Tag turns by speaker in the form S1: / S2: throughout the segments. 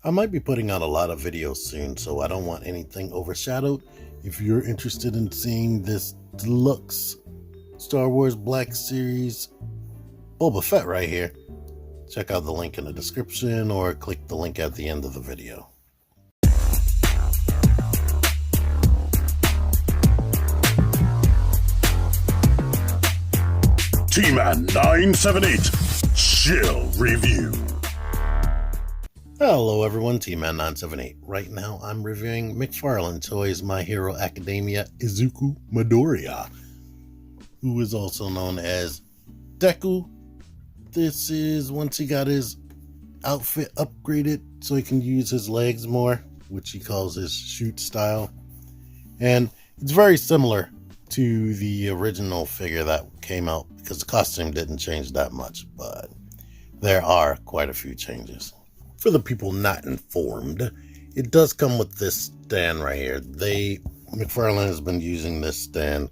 S1: I might be putting out a lot of videos soon, so I don't want anything overshadowed. If you're interested in seeing this deluxe Star Wars Black Series Boba Fett right here, check out the link in the description or click the link at the end of the video.
S2: T-Man 978 Chill Review.
S1: Hello everyone, T-Man 978. Right now I'm reviewing Mcfarlane Toys My Hero Academia Izuku Midoriya, who is also known as Deku. This is once he got his outfit upgraded so he can use his legs more, which he calls his shoot style. And it's very similar to the original figure that came out because the costume didn't change that much, but there are quite a few changes. For the people not informed, it does come with this stand right here. Mcfarlane has been using this stand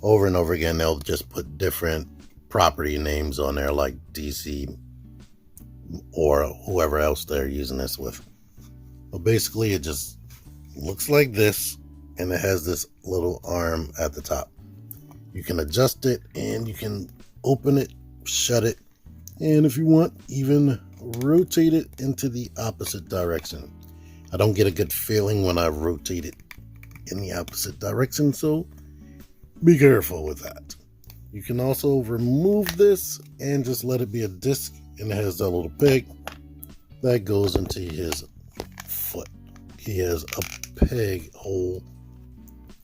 S1: over and over again. They'll just put different property names on there like DC or whoever else they're using this with. But basically it just looks like this, and it has this little arm at the top. You can adjust it and you can open it, shut it, and if you want, even rotate it into the opposite direction. I don't get a good feeling when I rotate it in the opposite direction, so be careful with that. You can also remove this and just let it be a disc, and it has that little peg that goes into his foot. He has a peg hole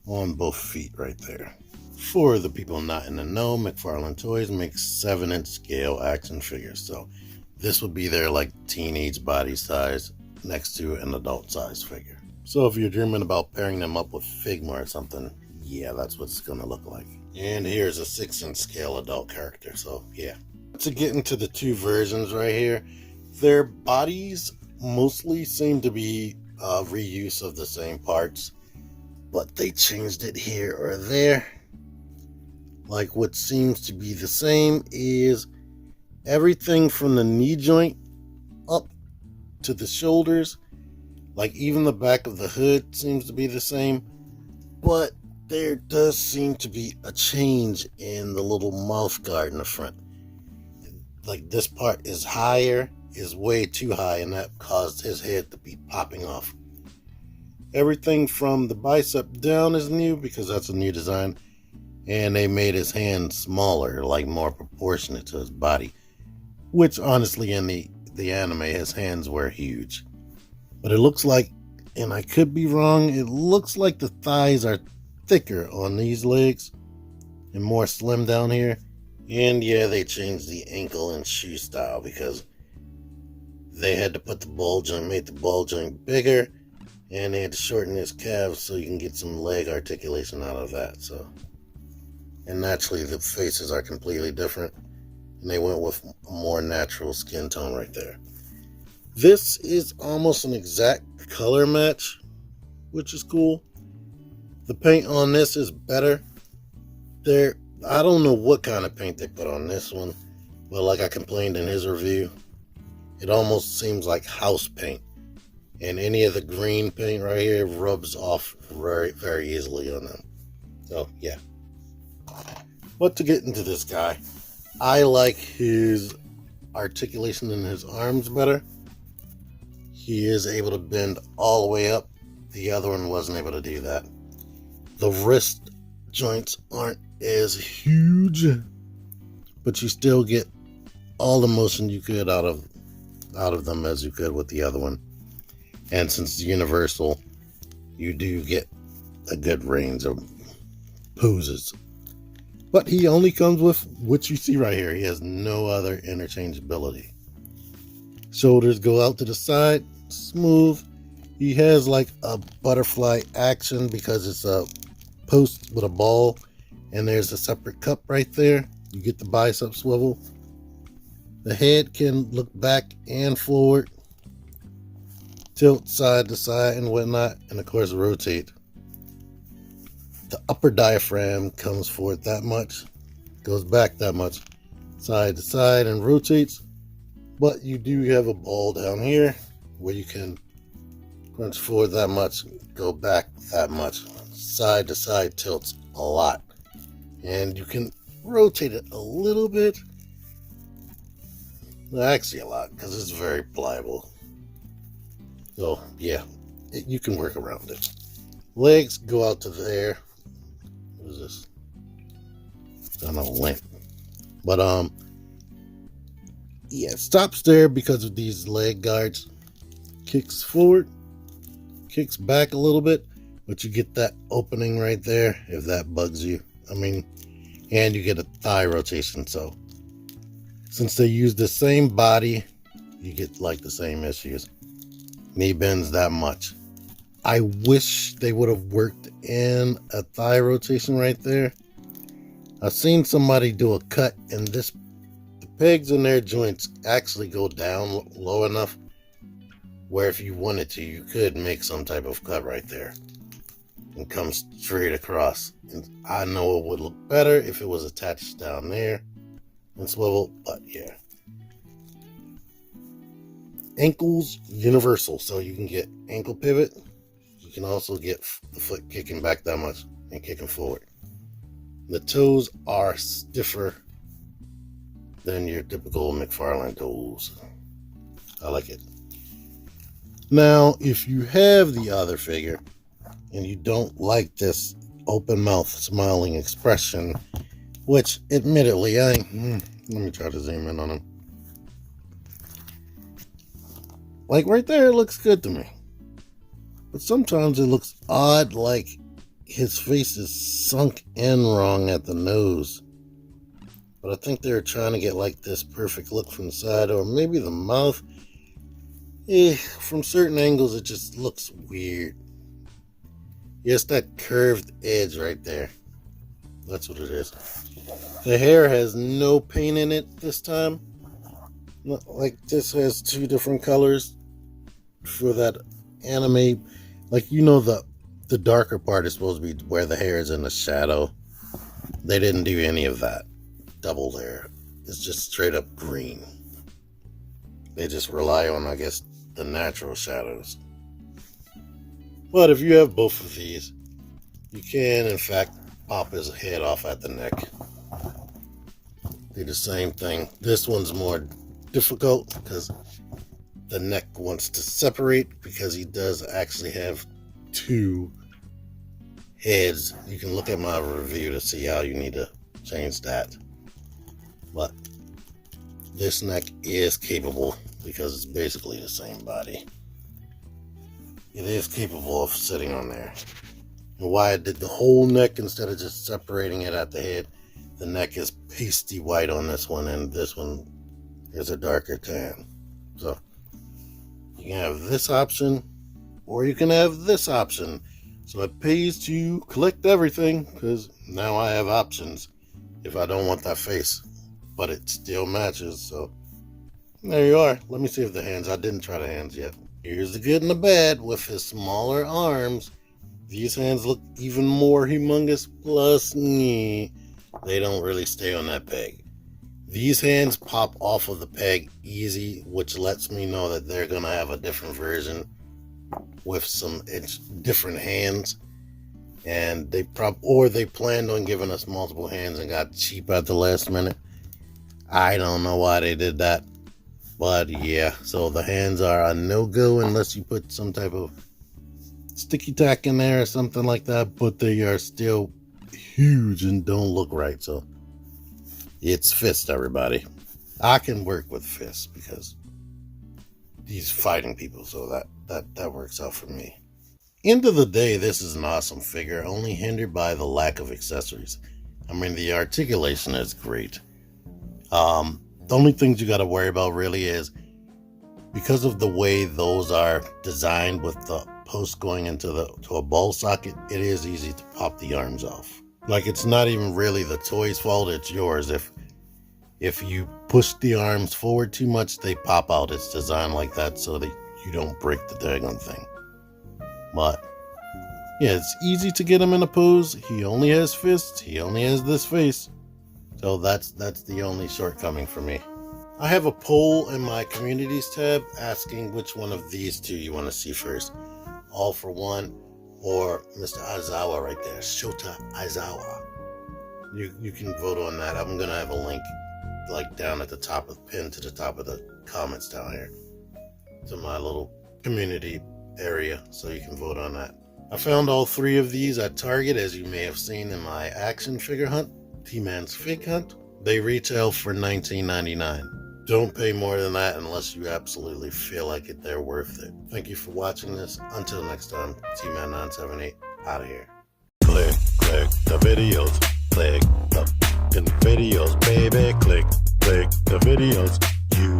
S1: on both feet right there. For the people not in the know, Mcfarlane Toys makes 7-inch scale action figures, so this would be their like teenage body size next to an adult size figure. So if you're dreaming about pairing them up with Figma or something, yeah, that's what it's gonna look like. And here's a 6-inch scale adult character, so yeah. To get into the two versions right here, their bodies mostly seem to be reuse of the same parts, but they changed it here or there. Like what seems to be the same is everything from the knee joint up to the shoulders. Like even the back of the hood seems to be the same, but there does seem to be a change in the little mouth guard in the front. Like this part is higher, is way too high, and that caused his head to be popping off. Everything from the bicep down is new because that's a new design. And they made his hand smaller, like more proportionate to his body. Which honestly in the anime, his hands were huge. But it looks like, and I could be wrong, it looks like the thighs are thicker on these legs and more slim down here. And yeah, they changed the ankle and shoe style because they had to put the ball joint, made the ball joint bigger, and they had to shorten his calves so you can get some leg articulation out of that. So, and naturally the faces are completely different, and they went with a more natural skin tone right there. This is almost an exact color match, which is cool. The paint on this is better. I don't know what kind of paint they put on this one, but like I complained in his review, it almost seems like house paint. And any of the green paint right here rubs off very, very easily on them. So, yeah. But to get into this guy, I like his articulation in his arms better. He is able to bend all the way up. The other one wasn't able to do that. The wrist joints aren't as huge, but you still get all the motion you could out of them as you could with the other one. And since it's universal, you do get a good range of poses. But he only comes with what you see right here. He has no other interchangeability. Shoulders go out to the side, smooth. He has like a butterfly action because it's a post with a ball, and there's a separate cup right there. You get the bicep swivel. The head can look back and forward, tilt side to side and whatnot, and of course rotate. The upper diaphragm comes forward that much, goes back that much, side to side, and rotates. But you do have a ball down here where you can crunch forward that much, go back that much. Side to side tilts a lot. And you can rotate it a little bit. Actually a lot, because it's very pliable. So yeah, you can work around it. Legs go out to there. What is this? I don't know, length. But yeah, it stops there because of these leg guards. Kicks forward, kicks back a little bit, but you get that opening right there if that bugs you. I mean, and you get a thigh rotation. So since they use the same body, you get like the same issues. Knee bends that much. I wish they would have worked in a thigh rotation right there. I've seen somebody do a cut, and the pegs in their joints actually go down low enough where if you wanted to, you could make some type of cut right there and come straight across. And I know it would look better if it was attached down there and swivel, but yeah. Ankles universal, so you can get ankle pivot. You can also get the foot kicking back that much and kicking forward. The toes are stiffer than your typical Mcfarlane toes. I like it. Now, if you have the other figure and you don't like this open mouth smiling expression, which admittedly let me try to zoom in on him. Like right there, it looks good to me. But sometimes it looks odd, like his face is sunk in wrong at the nose. But I think they're trying to get like this perfect look from the side, or maybe the mouth. From certain angles, it just looks weird. Yes, that curved edge right there. That's what it is. The hair has no paint in it this time. Like this has two different colors for that anime. Like, you know, the darker part is supposed to be where the hair is in the shadow. They didn't do any of that double there. It's just straight up green. They just rely on, I guess, the natural shadows. But if you have both of these, you can in fact pop his head off at the neck. Do the same thing. This one's more difficult because the neck wants to separate, because he does actually have two heads. You can look at my review to see how you need to change that. But this neck is capable, because it's basically the same body. It is capable of sitting on there. And why I did the whole neck instead of just separating it at the head, the neck is pasty white on this one, and this one is a darker tan. So you can have this option, or you can have this option. So it pays to collect everything, because now I have options if I don't want that face, but it still matches. So there you are. Let me see if the hands, I didn't try the hands yet. Here's the good and the bad. With his smaller arms, these hands look even more humongous. Plus, they don't really stay on that peg. These hands pop off of the peg easy, which lets me know that they're going to have a different version with some different hands. And they planned on giving us multiple hands and got cheap at the last minute. I don't know why they did that. But yeah, so the hands are a no-go unless you put some type of sticky tack in there or something like that. But they are still huge and don't look right. So it's fist, everybody. I can work with fists because he's fighting people, so that works out for me. End of the day, this is an awesome figure, only hindered by the lack of accessories. I mean, the articulation is great. The only things you got to worry about really is because of the way those are designed with the post going into to a ball socket, it is easy to pop the arms off. Like, it's not even really the toy's fault, it's yours. If you push the arms forward too much, they pop out. It's designed like that so that you don't break the daggone thing. But yeah, it's easy to get him in a pose. He only has fists. He only has this face. So that's the only shortcoming for me. I have a poll in my communities tab asking which one of these two you want to see first. All for One or Mr. Aizawa right there. Shota Aizawa. You can vote on that. I'm going to have a link like down at the top of pinned to the top of the comments down here to my little community area, so you can vote on that. I found all three of these at Target, as you may have seen in my action figure hunt, T-Man's Fig Hunt. They retail for $19.99. Don't pay more than that unless you absolutely feel like it. They're worth it. Thank you for watching this. Until next time, T-Man 978 out of here. Click the videos. Click the videos, baby. Click the videos. You